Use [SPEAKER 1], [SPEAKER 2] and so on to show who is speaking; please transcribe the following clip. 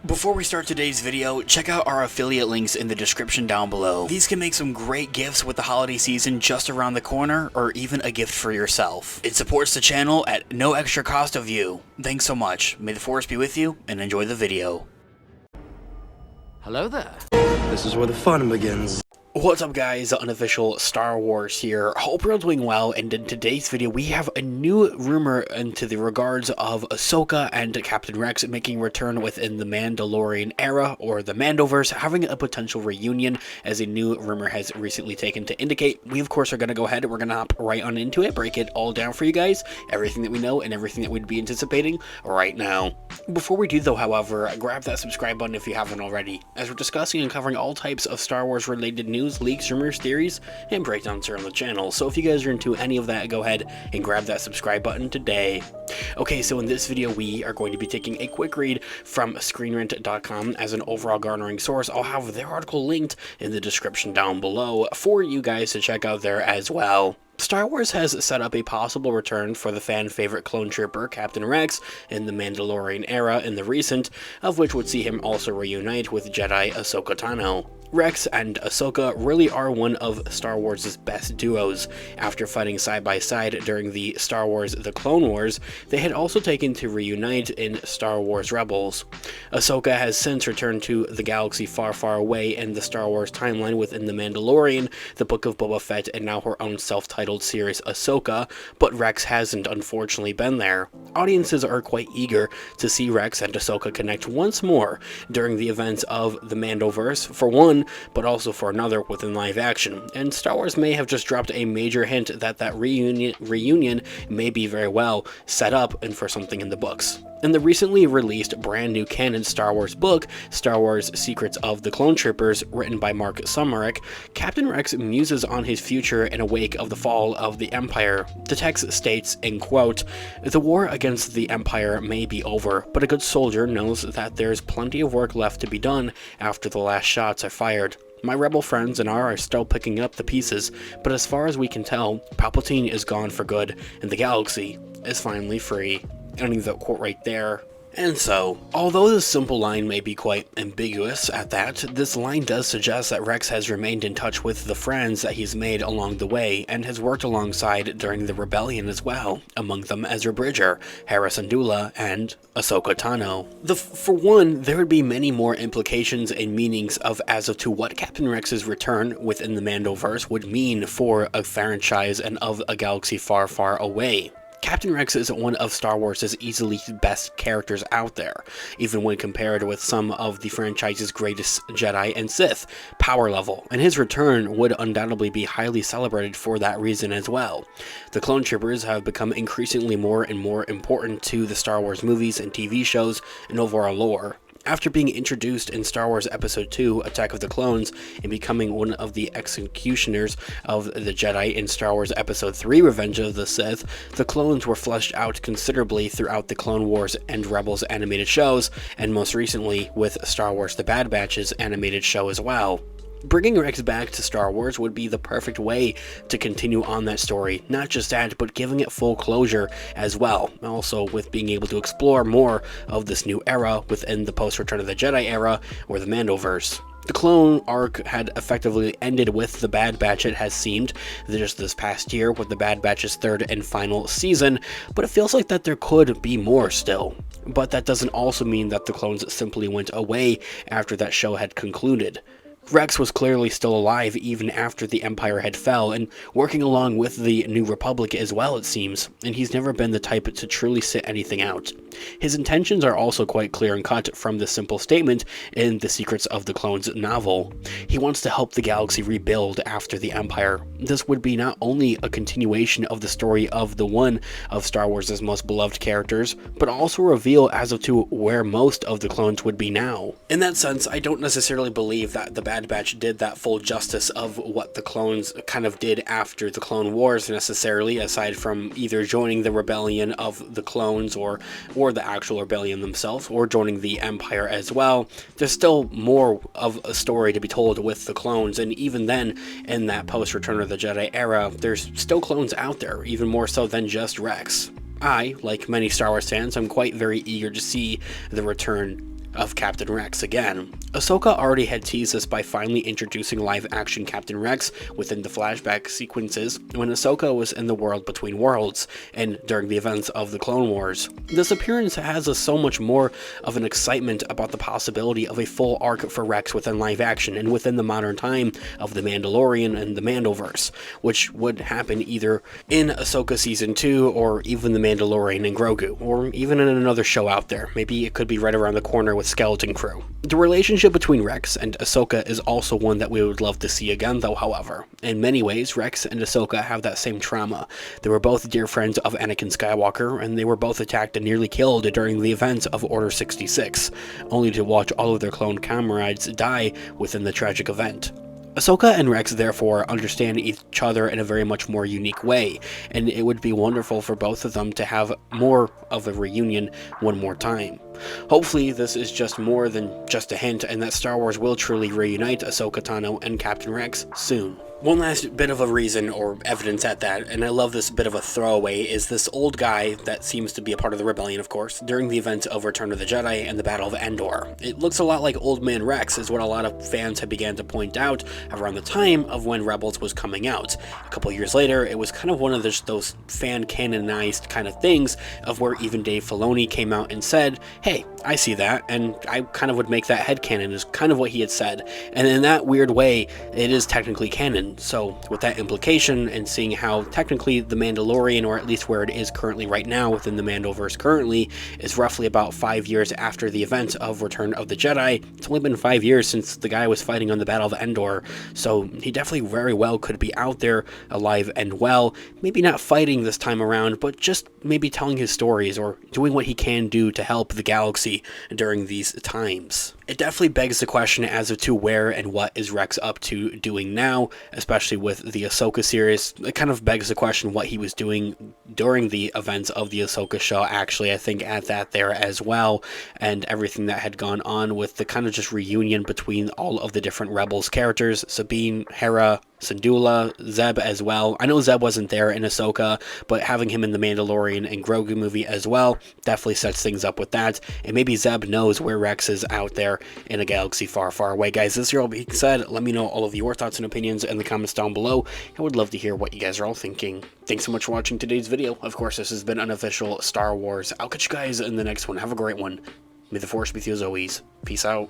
[SPEAKER 1] Before we start today's video, check out our affiliate links in the description down below. These can make some great gifts with the holiday season just around the corner, or even a gift for yourself. It supports the channel at no extra cost of you. Thanks so much. May the force be with you, and enjoy the video.
[SPEAKER 2] Hello there.
[SPEAKER 3] This is where the fun begins.
[SPEAKER 1] What's up guys, Unofficial Star Wars here. Hope you're all doing well, and in today's video we have a new rumor into the regards of Ahsoka and Captain Rex making a return within the Mandalorian era, or the Mandoverse, having a potential reunion, as a new rumor has recently taken to indicate. We of course are going to go ahead, we're going to hop right on into it, break it all down for you guys, everything that we know and everything that we'd be anticipating right now. Before we do though, however, grab that subscribe button if you haven't already, as we're discussing and covering all types of Star Wars related news, leaks, rumors, theories, and breakdowns here on the channel. So if you guys are into any of that, go ahead and grab that subscribe button today. Okay, so in this video we are going to be taking a quick read from screenrant.com as an overall garnering source. I'll have their article linked in the description down below for you guys to check out there as well. Star Wars has set up a possible return for the fan favorite clone trooper Captain Rex in the Mandalorian era in the recent, of which would see him also reunite with Jedi Ahsoka Tano. Rex and Ahsoka really are one of Star Wars' best duos. After fighting side by side during the Star Wars The Clone Wars, they had also taken to reunite in Star Wars Rebels. Ahsoka has since returned to the galaxy far, far away in the Star Wars timeline within The Mandalorian, The Book of Boba Fett, and now her own self-titled series Ahsoka, but Rex hasn't unfortunately been there. Audiences are quite eager to see Rex and Ahsoka connect once more during the events of the Mandoverse, for one, but also for another within live action, and Star Wars may have just dropped a major hint that reunion may be very well set up and for something in the books. In the recently released brand new canon Star Wars book, Star Wars Secrets of the Clone Troopers, written by Mark Sumerick, Captain Rex muses on his future in a wake of the fall of the Empire. The text states, in quote, "The war against the Empire may be over, but a good soldier knows that there's plenty of work left to be done after the last shots are fired. My rebel friends and I are still picking up the pieces, but as far as we can tell, Palpatine is gone for good, and the galaxy is finally free." Ending that quote right there. And so, although this simple line may be quite ambiguous at that, this line does suggest that Rex has remained in touch with the friends that he's made along the way, and has worked alongside during the rebellion as well, among them Ezra Bridger, Hera Syndulla, and Ahsoka Tano. For one, there would be many more implications and meanings as to what Captain Rex's return within the Mandoverse would mean for a franchise and of a galaxy far, far away. Captain Rex is one of Star Wars' easily best characters out there, even when compared with some of the franchise's greatest Jedi and Sith power level, and his return would undoubtedly be highly celebrated for that reason as well. The clone troopers have become increasingly more and more important to the Star Wars movies and TV shows and overall lore. After being introduced in Star Wars Episode 2, Attack of the Clones, and becoming one of the executioners of the Jedi in Star Wars Episode 3, Revenge of the Sith, the clones were fleshed out considerably throughout the Clone Wars and Rebels animated shows, and most recently with Star Wars The Bad Batch's animated show as well. Bringing Rex back to Star Wars would be the perfect way to continue on that story, not just that, but giving it full closure as well, also with being able to explore more of this new era within the post-Return of the Jedi era, or the Mandoverse. The clone arc had effectively ended with The Bad Batch, it has seemed, just this past year with The Bad Batch's third and final season, but it feels like that there could be more still. But that doesn't also mean that the clones simply went away after that show had concluded. Rex was clearly still alive even after the Empire had fell, and working along with the New Republic as well, it seems, and he's never been the type to truly sit anything out. His intentions are also quite clear and cut from the simple statement in the Secrets of the Clones novel. He wants to help the galaxy rebuild after the Empire. This would be not only a continuation of the story of the one of Star Wars' most beloved characters, but also reveal as to where most of the clones would be now. In that sense, I don't necessarily believe that the Bad Batch did that full justice of what the clones kind of did after the Clone Wars necessarily, aside from either joining the rebellion of the clones or the actual rebellion themselves, or joining the Empire as well. There's still more of a story to be told with the clones, and even then, in that post-Return of the Jedi era, there's still clones out there, even more so than just Rex. I, like many Star Wars fans, I'm quite very eager to see the return of Captain Rex again. Ahsoka already had teased this by finally introducing live-action Captain Rex within the flashback sequences when Ahsoka was in the world between worlds and during the events of the Clone Wars. This appearance has us so much more of an excitement about the possibility of a full arc for Rex within live action and within the modern time of The Mandalorian and the Mandoverse, which would happen either in Ahsoka Season 2 or even The Mandalorian and Grogu, or even in another show out there. Maybe it could be right around the corner with Skeleton Crew. The relationship between Rex and Ahsoka is also one that we would love to see again though, however. In many ways, Rex and Ahsoka have that same trauma. They were both dear friends of Anakin Skywalker, and they were both attacked and nearly killed during the events of Order 66, only to watch all of their clone comrades die within the tragic event. Ahsoka and Rex therefore understand each other in a very much more unique way, and it would be wonderful for both of them to have more of a reunion one more time. Hopefully this is just more than just a hint, and that Star Wars will truly reunite Ahsoka Tano and Captain Rex soon. One last bit of a reason, or evidence at that, and I love this bit of a throwaway, is this old guy that seems to be a part of the rebellion, of course, during the events of Return of the Jedi and the Battle of Andor. It looks a lot like Old Man Rex, is what a lot of fans have began to point out around the time of when Rebels was coming out. A couple years later, it was kind of one of those fan-canonized kind of things, of where even Dave Filoni came out and said, hey, I see that, and I kind of would make that headcanon, is kind of what he had said. And in that weird way, it is technically canon. So with that implication and seeing how technically The Mandalorian, or at least where it is currently right now within the Mandoverse currently, is roughly about 5 years after the event of Return of the Jedi. It's only been 5 years since the guy was fighting on the Battle of Endor, so he definitely very well could be out there alive and well, maybe not fighting this time around, but just maybe telling his stories or doing what he can do to help the galaxy during these times. It definitely begs the question as to where and what is Rex up to doing now, especially with the Ahsoka series. It kind of begs the question what he was doing during the events of the Ahsoka show, actually, I think at that there as well, and everything that had gone on with the kind of just reunion between all of the different Rebels characters, Sabine, Hera, Syndulla, Zeb as well. I know Zeb wasn't there in Ahsoka, but having him in the Mandalorian and Grogu movie as well definitely sets things up with that, and maybe Zeb knows where Rex is out there in a galaxy far, far away. Guys, this is all being said. Let me know all of your thoughts and opinions in the comments down below. I would love to hear what you guys are all thinking. Thanks so much for watching today's video. Of course, this has been Unofficial Star Wars. I'll catch you guys in the next one. Have a great one. May the Force be with you as always. Peace out.